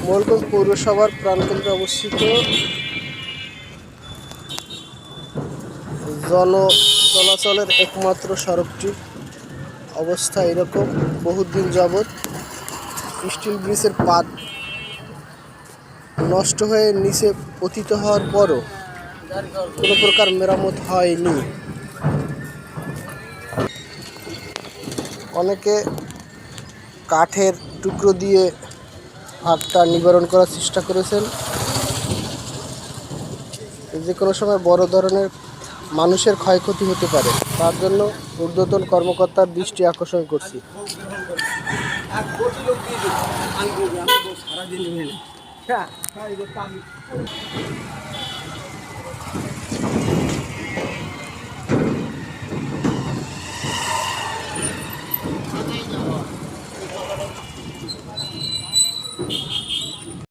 মোড়েলগঞ্জ পৌরসভার প্রাণকেন্দ্রে অবস্থিত জন চলাচলের একমাত্র সড়কটির অবস্থা এরকম। বহুদিন যাবৎ স্টিল ব্রিজের পাত নষ্ট হয়ে নিচে পতিত হওয়ার পরও কোনো প্রকার মেরামত হয়নি। অনেকে কাঠের টুকরো দিয়ে ফাঁকটা নিবারণ করার চেষ্টা করেছেন। যে কোনো সময় বড় ধরনের মানুষের ক্ষয়ক্ষতি হতে পারে, তার জন্য ঊর্ধ্বতন কর্মকর্তার দৃষ্টি আকর্ষণ করছি।